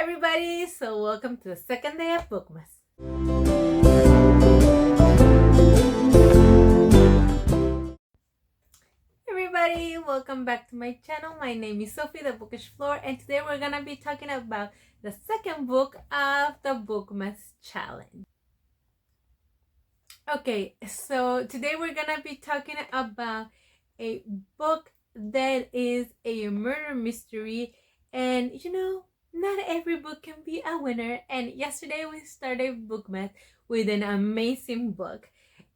everybody, so welcome to the second day of Bookmas. Everybody, welcome back to my channel. My name is Sofia, the Bookish Floor, and today we're gonna be talking about the second book of the Bookmas challenge. Okay, so today we're gonna be talking about a book that is a murder mystery, and not every book can be a winner. And yesterday we started Bookmas with an amazing book,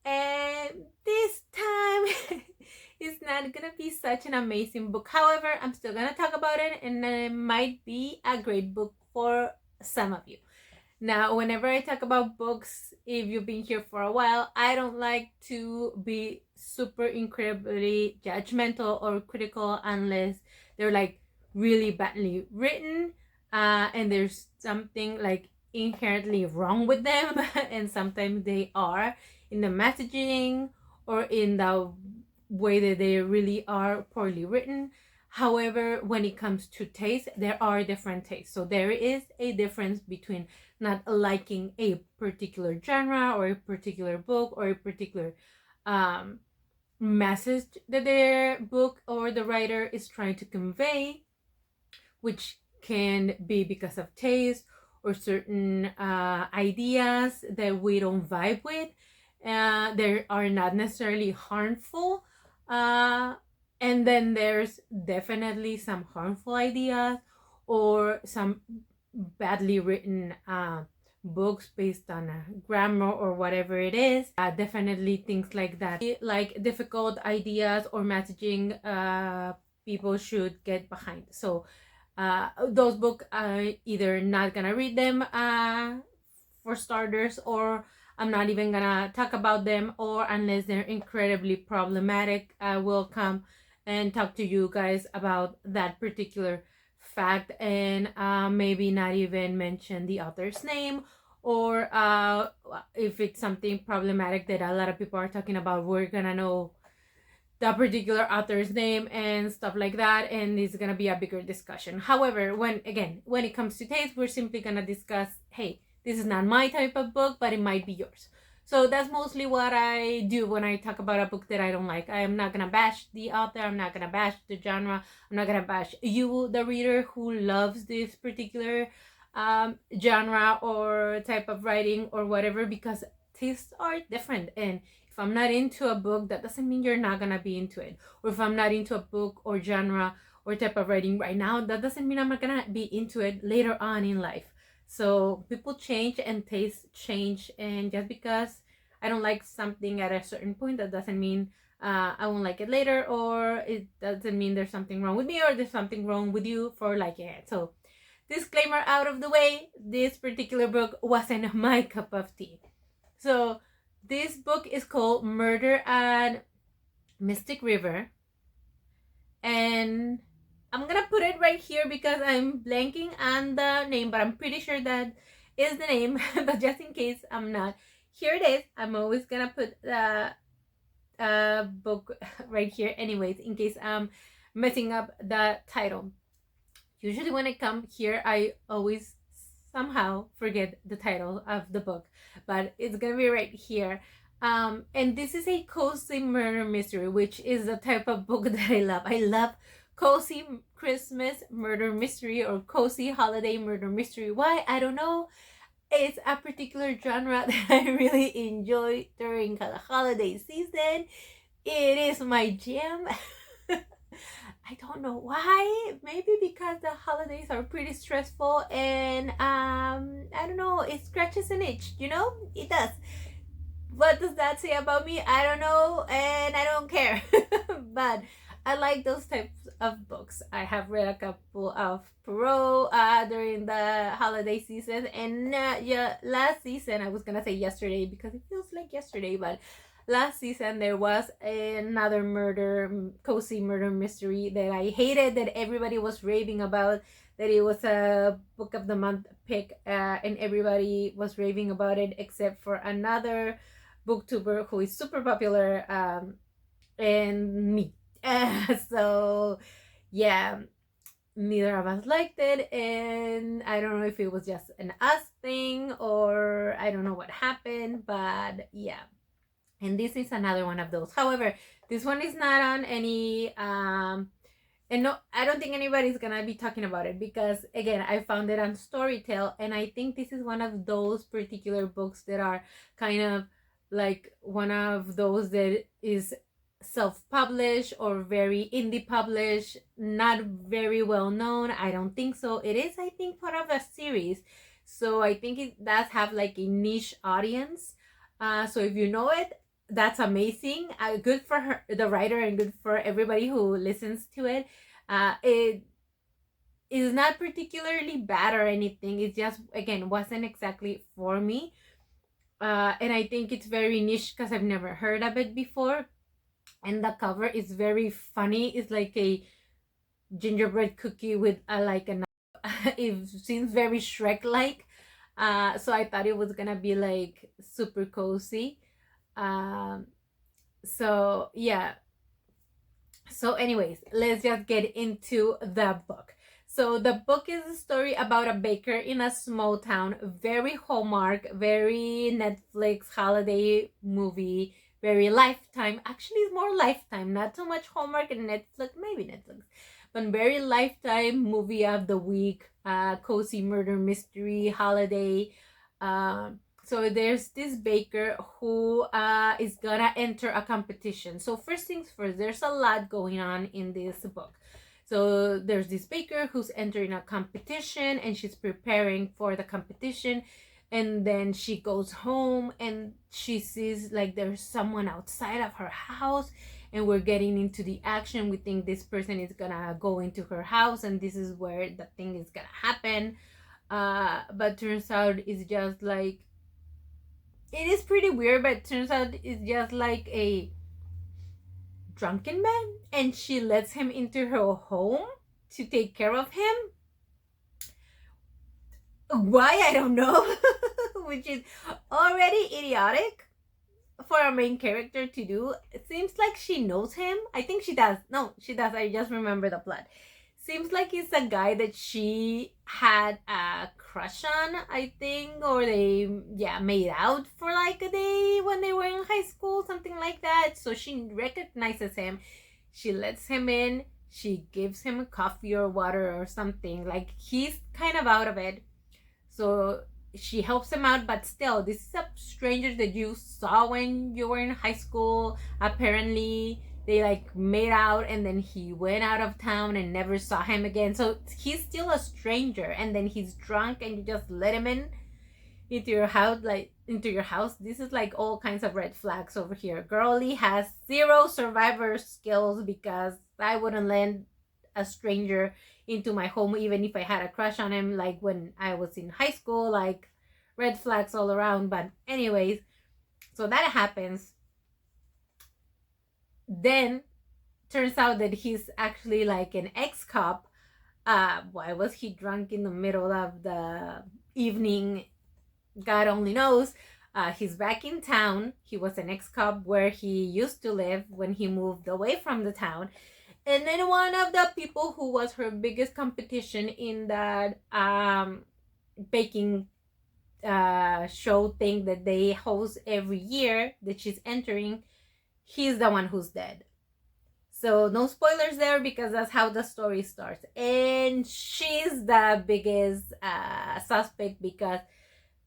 and this time it's not gonna be such an amazing book. However, I'm still gonna talk about it, and it might be a great book for some of you. Now, whenever I talk about books, if you've been here for a while, I don't like to be super incredibly judgmental or critical unless they're like really badly written and there's something like inherently wrong with them and sometimes they are in the messaging or in the way that they really are poorly written. However, when it comes to taste, there are different tastes. So there is a difference between not liking a particular genre or a particular book or a particular message that their book or the writer is trying to convey, which can be because of taste or certain ideas that we don't vibe with. They are not necessarily harmful. And then there's definitely some harmful ideas or some badly written books based on grammar or whatever it is. Definitely things like that, like difficult ideas or messaging people should get behind. So those books, I'm either not gonna read them for starters, or I'm not even gonna talk about them, or unless they're incredibly problematic, I will come and talk to you guys about that particular fact and maybe not even mention the author's name, or if it's something problematic that a lot of people are talking about, we're gonna know the particular author's name and stuff like that, and it's gonna be a bigger discussion. However, when it comes to taste, we're simply gonna discuss, hey, this is not my type of book, but it might be yours. So that's mostly what I do when I talk about a book that I don't like. I am not gonna bash the author, I'm not gonna bash the genre, I'm not gonna bash you, the reader, who loves this particular genre or type of writing or whatever, because tastes are different. And if I'm not into a book, that doesn't mean you're not gonna be into it. Or if I'm not into a book or genre or type of writing right now, that doesn't mean I'm not gonna be into it later on in life. So people change and tastes change, and just because I don't like something at a certain point, that doesn't mean I won't like it later, or it doesn't mean there's something wrong with me or there's something wrong with you for liking it. So disclaimer out of the way, this particular book wasn't my cup of tea. So this book is called Murder at Mystic River, and I'm gonna put it right here because I'm blanking on the name, but I'm pretty sure that is the name. But just in case I'm not, here it is. I'm always gonna put the book right here anyways, in case I'm messing up the title. Usually when I come here, I always somehow forget the title of the book, but it's gonna be right here. And this is a cozy murder mystery, which is the type of book that I love. I love cozy Christmas murder mystery or cozy holiday murder mystery. Why? I don't know. It's a particular genre that I really enjoy during the holiday season. It is my jam. I don't know why. Maybe because the holidays are pretty stressful, and I don't know, it scratches an itch, it does. What does that say about me? I don't know, and I don't care. But I like those types of books. I have read a couple of Perot during the holiday season, and last season, I was gonna say yesterday because it feels like yesterday, but last season there was another cozy murder mystery that I hated, that everybody was raving about, that it was a book of the month pick, and everybody was raving about it except for another booktuber who is super popular, and me. So yeah, neither of us liked it, and I don't know if it was just an us thing or I don't know what happened, but yeah. And this is another one of those. However, this one is not on any and no, I don't think anybody's gonna be talking about it because again, I found it on Storytel, and I think this is one of those particular books that are kind of like one of those that is self-published or very indie published, not very well known. I don't think so. It is, I think, part of a series, so I think it does have like a niche audience. So if you know it, that's amazing. Good for her, the writer, and good for everybody who listens to it. It is not particularly bad or anything. It just, again, wasn't exactly for me. And I think it's very niche because I've never heard of it before. And the cover is very funny. It's like a gingerbread cookie with it seems very Shrek-like. So I thought it was gonna be like super cozy. So yeah. So anyways, let's just get into the book. So the book is a story about a baker in a small town, very Hallmark, very Netflix holiday movie, very Lifetime. Actually, it's more Lifetime, not so much Hallmark and Netflix, maybe Netflix, but very Lifetime movie of the week, cozy murder mystery holiday. So there's this baker who is gonna enter a competition. So first things first, there's a lot going on in this book. So there's this baker who's entering a competition and she's preparing for the competition, and then she goes home and she sees like there's someone outside of her house, and we're getting into the action. We think this person is gonna go into her house and this is where the thing is gonna happen, but turns out it's just like, it is pretty weird, but it turns out it's just like a drunken man, and she lets him into her home to take care of him. Why, I don't know. Which is already idiotic for a main character to do. It seems like she knows him. I think she does. No, she does. I just remember the plot. Seems like he's a guy that she had a crush on, I think, or they made out for like a day when they were in high school, something like that. So she recognizes him, she lets him in, she gives him a coffee or water or something, like he's kind of out of it, so she helps him out. But still, this is a stranger that you saw when you were in high school. Apparently they like made out and then he went out of town and never saw him again, so he's still a stranger, and then he's drunk and you just let him into your house. This is like all kinds of red flags over here. Girlie has zero survivor skills, because I wouldn't let a stranger into my home even if I had a crush on him, like when I was in high school. Like, red flags all around. But anyways, so that happens. Then turns out that he's actually like an ex-cop. Why was he drunk in the middle of the evening? God only knows. He's back in town. He was an ex-cop where he used to live when he moved away from the town. And then one of the people who was her biggest competition in that baking show thing that they host every year that she's entering, he's the one who's dead. So no spoilers there, because that's how the story starts. And she's the biggest suspect because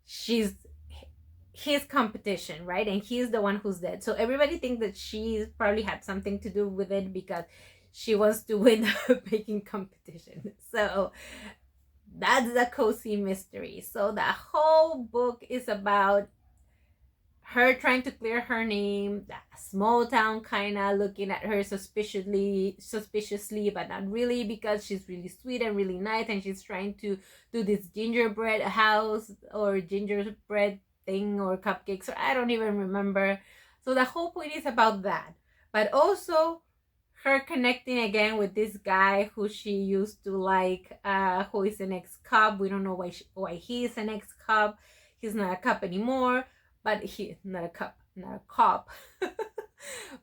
she's his competition, right? And he's the one who's dead. So everybody thinks that she probably had something to do with it because she wants to win the baking competition. So that's the cozy mystery. So the whole book is about her trying to clear her name, that small town kind of looking at her suspiciously, but not really, because she's really sweet and really nice, and she's trying to do this gingerbread house or gingerbread thing or cupcakes, or I don't even remember. So the whole point is about that, but also her connecting again with this guy who she used to like, who is an ex-cop. We don't know why he's an ex-cop. He's not a cop anymore, but he's not a cop.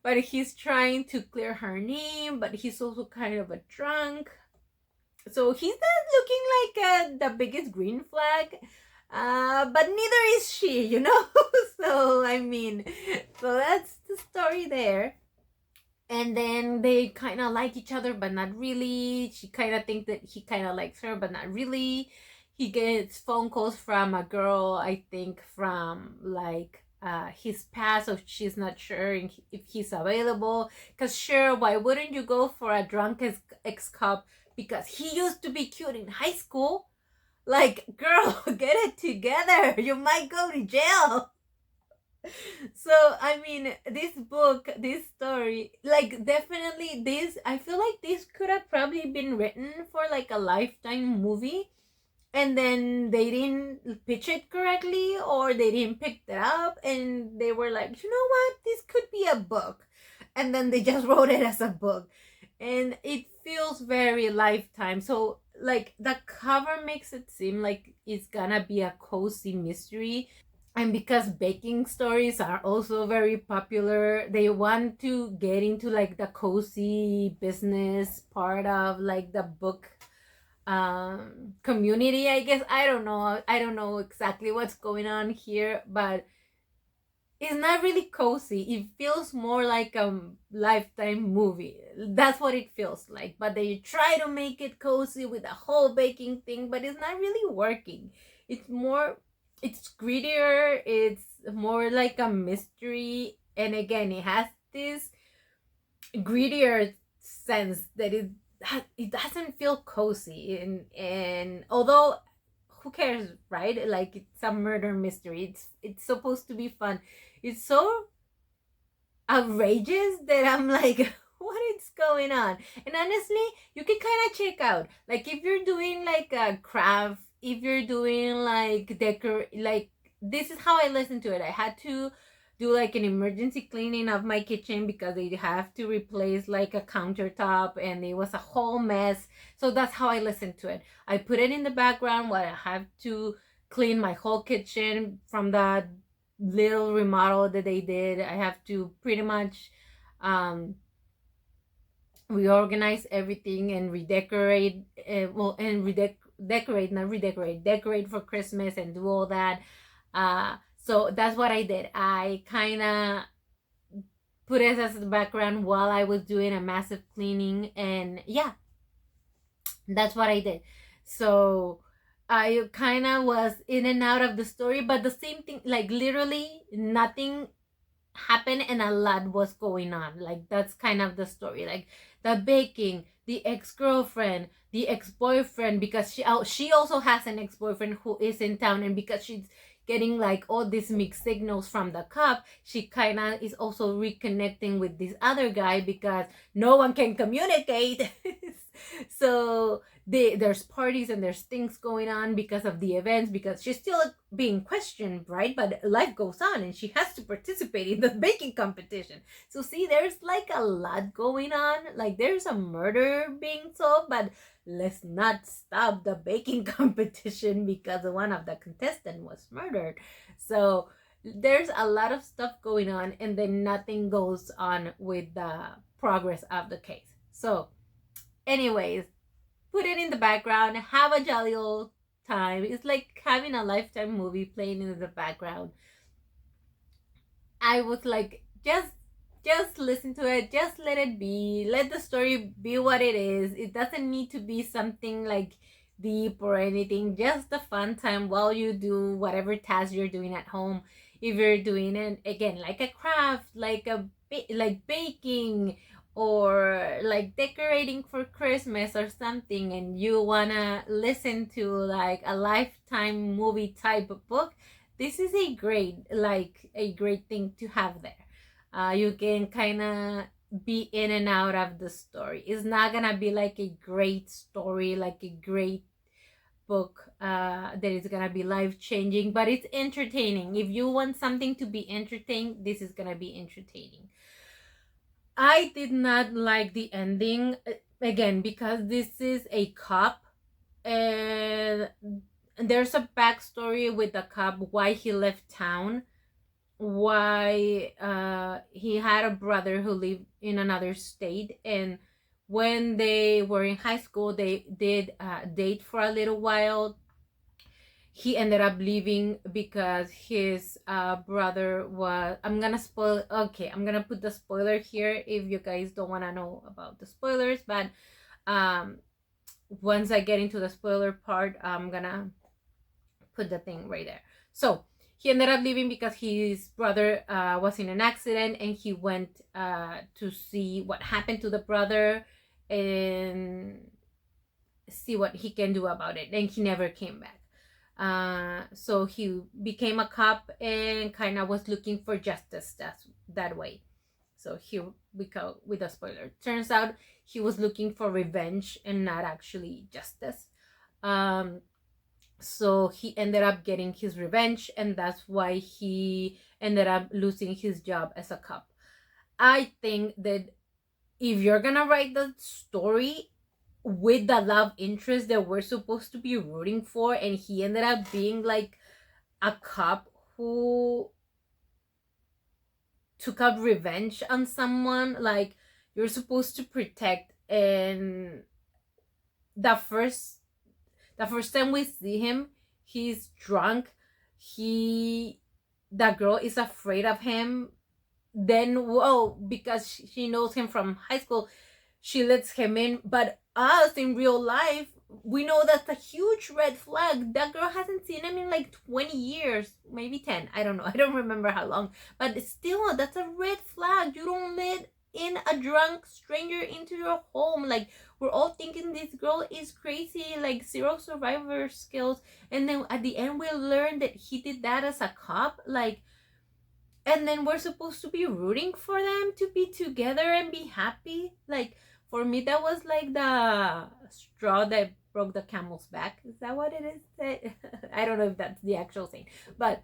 But he's trying to clear her name, but he's also kind of a drunk. So he's not looking like the biggest green flag, but neither is she, you know. So I mean, so that's the story there. And then they kind of like each other, but not really. She kind of thinks that he kind of likes her, but not really. He gets phone calls from a girl, I think from like his past, so she's not sure if he's available. Because sure, why wouldn't you go for a drunk ex-cop? Because he used to be cute in high school. Like, girl, get it together. You might go to jail. So I mean, this book, this story, like definitely this, I feel like this could have probably been written for like a Lifetime movie, and then they didn't pitch it correctly, or they didn't pick it up, and they were like, you know what, this could be a book, and then they just wrote it as a book, and it feels very Lifetime. So like the cover makes it seem like it's gonna be a cozy mystery, and because baking stories are also very popular, they want to get into like the cozy business part of like the book community, I guess. I don't know exactly what's going on here, but it's not really cozy. It feels more like a Lifetime movie. That's what it feels like, but they try to make it cozy with the whole baking thing, but it's not really working. It's grittier, it's more like a mystery, and again, it has this grittier sense that it doesn't feel cozy, and although who cares, right? Like, it's a murder mystery, it's supposed to be fun. It's so outrageous that I'm like, what is going on? And honestly, you can kind of check out, like, if you're doing like a craft, if you're doing like decor, like, this is how I listen to it. I had to do like an emergency cleaning of my kitchen because they have to replace like a countertop and it was a whole mess. So that's how I listen to it. I put it in the background while I have to clean my whole kitchen from the little remodel that they did. I have to pretty much um reorganize everything and redecorate, decorate, not redecorate, decorate for Christmas and do all that. So that's what I did. I kind of put it as the background while I was doing a massive cleaning, and yeah, that's what I did. So I kind of was in and out of the story, but the same thing, like literally nothing happened and a lot was going on. Like, that's kind of the story. Like, the baking, the ex-girlfriend, the ex-boyfriend, because she also has an ex-boyfriend who is in town, and because she's getting like all these mixed signals from the cop, she kind of is also reconnecting with this other guy because no one can communicate. So there's parties and there's things going on because of the events, because she's still being questioned, right? But life goes on and she has to participate in the baking competition. So see, there's like a lot going on. Like, there's a murder being solved, but let's not stop the baking competition because one of the contestants was murdered. So there's a lot of stuff going on, and then nothing goes on with the progress of the case. So anyways, put it in the background, have a jolly old time. It's like having a Lifetime movie playing in the background. I was like, just listen to it, just let it be, let the story be what it is. It doesn't need to be something like deep or anything, just a fun time while you do whatever task you're doing at home. If you're doing it again, like a craft, like like baking, or like decorating for Christmas or something, and you wanna listen to like a Lifetime movie type of book, this is a great thing to have there. You can kind of be in and out of the story. It's not gonna be like a great story, like a great book that is gonna be life changing, but it's entertaining. If you want something to be entertained, this is gonna be entertaining. I did not like the ending, again, because this is a cop, and there's a backstory with the cop, why he left town, why he had a brother who lived in another state, and when they were in high school, they did date for a little while. He ended up leaving because his brother was, I'm gonna spoil, okay, I'm gonna put the spoiler here if you guys don't want to know about the spoilers, but once I get into the spoiler part, I'm gonna put the thing right there. So he ended up leaving because his brother was in an accident, and he went to see what happened to the brother and see what he can do about it, and he never came back. So he became a cop and kind of was looking for justice that way. So here we go with a spoiler. Turns out he was looking for revenge and not actually justice. So he ended up getting his revenge, and that's why he ended up losing his job as a cop. I think that if you're gonna write the story with the love interest that we're supposed to be rooting for, and he ended up being like a cop who took up revenge on someone, like, you're supposed to protect. And the first time we see him, he's drunk. The girl is afraid of him. Then, whoa, because she knows him from high school, she lets him in. But us in real life, we know that's a huge red flag. That girl hasn't seen him in like 20 years, maybe 10. I don't know. I don't remember how long. But still, that's a red flag. You don't let in a drunk stranger into your home. Like, we're all thinking this girl is crazy, like zero survivor skills. And then at the end, we learn that he did that as a cop. Like, and then we're supposed to be rooting for them to be together and be happy. Like, for me, that was like the straw that broke the camel's back. Is that what it is? I don't know if that's the actual saying, but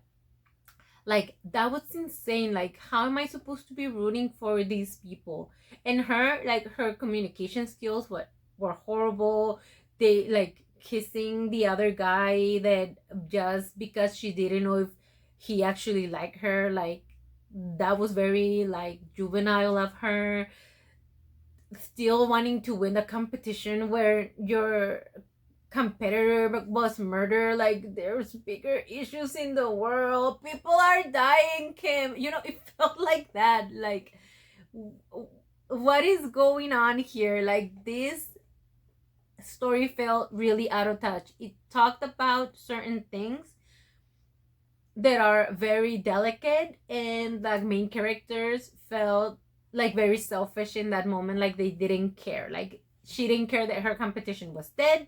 like, that was insane. Like, how am I supposed to be rooting for these people? And her, like, her communication skills were horrible. They, like, kissing the other guy that just because she didn't know if he actually liked her. Like, that was very, like, juvenile of her. Still wanting to win the competition where your competitor was murdered. Like, there's bigger issues in the world, people are dying, Kim. It felt like that. Like, what is going on here? Like, this story felt really out of touch. It talked about certain things that are very delicate, and the main characters felt like very selfish in that moment. Like, they didn't care. Like, she didn't care that her competition was dead,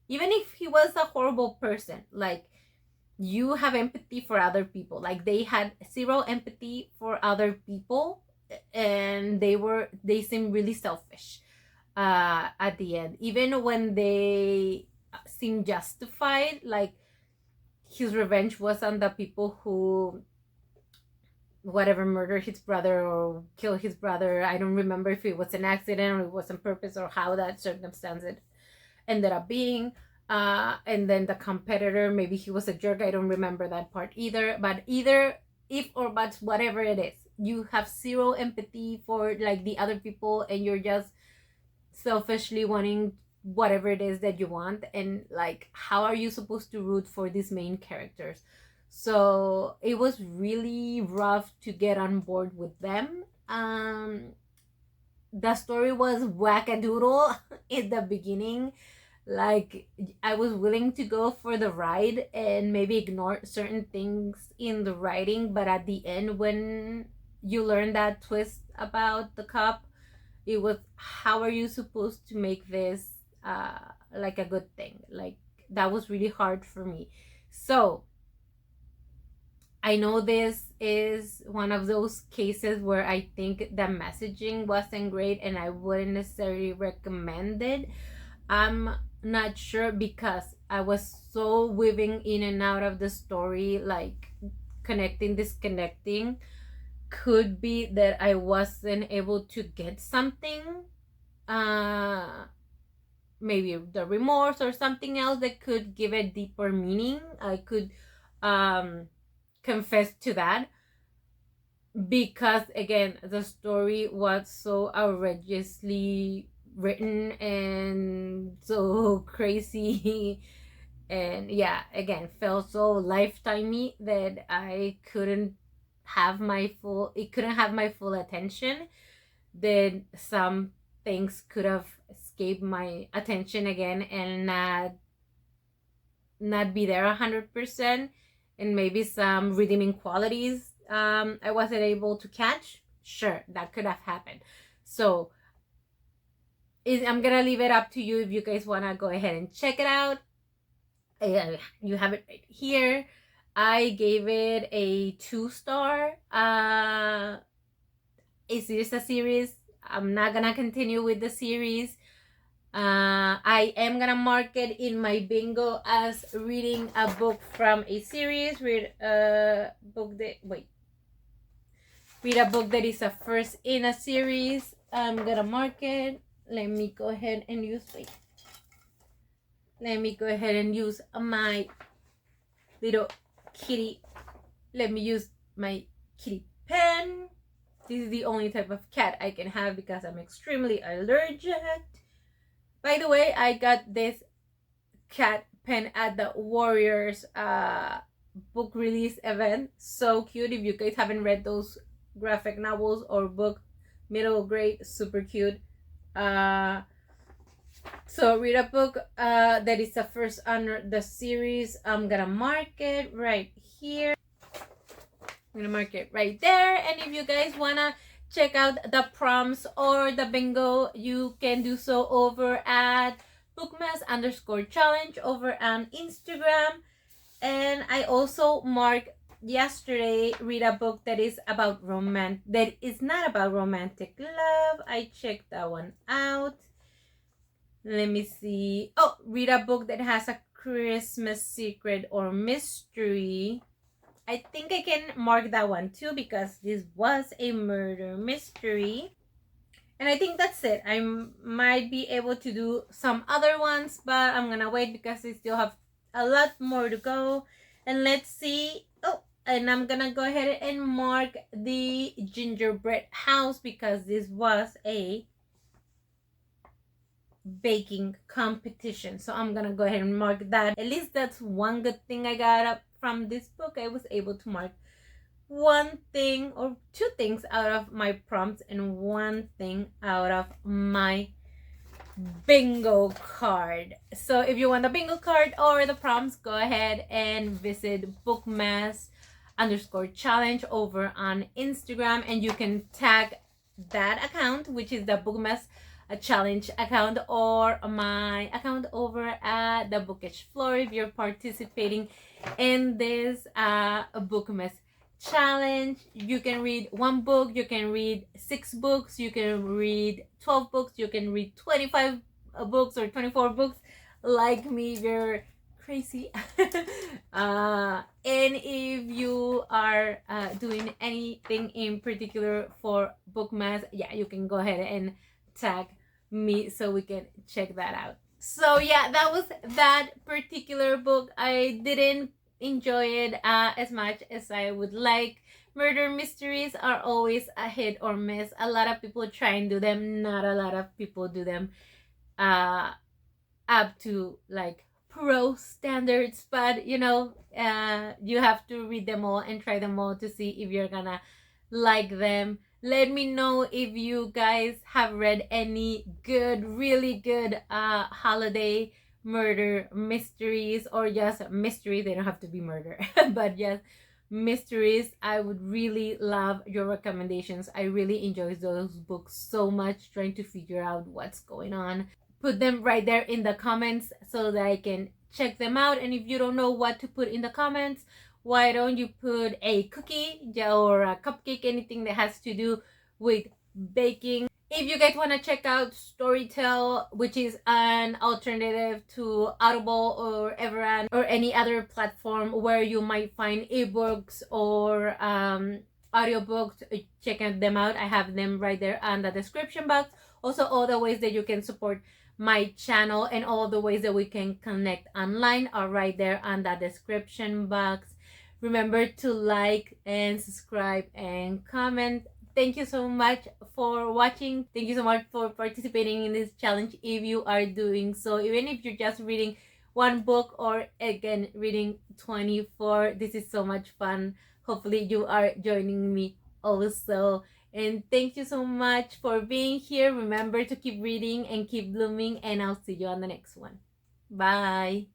even if he was a horrible person. Like, you have empathy for other people. Like, they had zero empathy for other people, and they seemed really selfish at the end, even when they seemed justified. Like, his revenge was on the people who whatever murdered his brother or killed his brother. I don't remember if it was an accident or it was on purpose, or how that circumstance ended up being. And then the competitor, maybe he was a jerk. I don't remember that part either. But either if or but, whatever it is, you have zero empathy for like the other people, and you're just selfishly wanting whatever it is that you want. And like, how are you supposed to root for these main characters? So it was really rough to get on board with them. The story was wackadoodle in the beginning. Like, I was willing to go for the ride and maybe ignore certain things in the writing, but at the end, when you learn that twist about the cop, it was, how are you supposed to make this like a good thing? Like, that was really hard for me. So I know this is one of those cases where I think the messaging wasn't great, and I wouldn't necessarily recommend it. I'm not sure, because I was so weaving in and out of the story, like connecting, disconnecting. Could be that I wasn't able to get something, maybe the remorse or something else that could give a deeper meaning. I could confess to that, because again, the story was so outrageously written and so crazy. And yeah, again, felt so lifetimey that I couldn't have my full attention. That some things could have escaped my attention again and not be there 100%, and maybe some redeeming qualities I wasn't able to catch. Sure, that could have happened. So I'm gonna leave it up to you if you guys want to go ahead and check it out. You have it right here. I gave it a 2-star. Is this a series? I'm not gonna continue with the series. I am gonna mark it in my bingo as reading a book from a series. Read a book that is a first in a series. I'm gonna mark it. Let me go ahead and use my little kitty. Let me use my kitty pen. This is the only type of cat I can have because I'm extremely allergic. By the way, I got this cat pen at the Warriors book release event. So cute. If you guys haven't read those graphic novels or book, middle grade, super cute. So read a book that is the first under the series. I'm gonna mark it right here. I'm gonna mark it right there. And if you guys wanna check out the prompts or the bingo, you can do so over at Bookmas_challenge over on Instagram. And I also marked yesterday, read a book that is about that is not about romantic love. I checked that one out. Let me see. Oh, read a book that has a Christmas secret or mystery. I think I can mark that one too because this was a murder mystery. And I think that's it. I might be able to do some other ones, but I'm gonna wait because I still have a lot more to go. And let's see. Oh, and I'm gonna go ahead and mark the gingerbread house because this was a baking competition. So I'm gonna go ahead and mark that. At least that's one good thing I got up from this book. I was able to mark one thing or two things out of my prompts and one thing out of my bingo card. So if you want the bingo card or the prompts, go ahead and visit Bookmas_challenge over on Instagram, and you can tag that account, which is the Bookmas challenge account, or my account over at the Bookish floor if you're participating in this Bookmas challenge. You can read one book, you can read 6 books, you can read 12 books, you can read 25 books or 24 books. Like me, you're crazy. And if you are doing anything in particular for Bookmas, yeah, you can go ahead and tag me so we can check that out. So yeah, that was that particular book. I didn't enjoy it as much as I would like. Murder mysteries are always a hit or miss. A lot of people try and do them, not a lot of people do them up to like pro standards, but you know, you have to read them all and try them all to see if you're gonna like them. Let me know if you guys have read any good, really good holiday murder mysteries, or just mysteries. They don't have to be murder, but just mysteries. I would really love your recommendations. I really enjoy those books so much, trying to figure out what's going on. Put them right there in the comments so that I can check them out. And if you don't know what to put in the comments, why don't you put a cookie or a cupcake, anything that has to do with baking. If you guys want to check out Storytel, which is an alternative to Audible or Everand or any other platform where you might find ebooks or audiobooks, check them out. I have them right there on the description box. Also, all the ways that you can support my channel and all the ways that we can connect online are right there on the description box. Remember to like and subscribe and comment. thank you so much for watching. Thank you so much for participating in this challenge if you are doing so. Even if you're just reading one book or again reading 24, this is so much fun. Hopefully you are joining me also. And thank you so much for being here. Remember to keep reading and keep blooming, and I'll see you on the next one. Bye.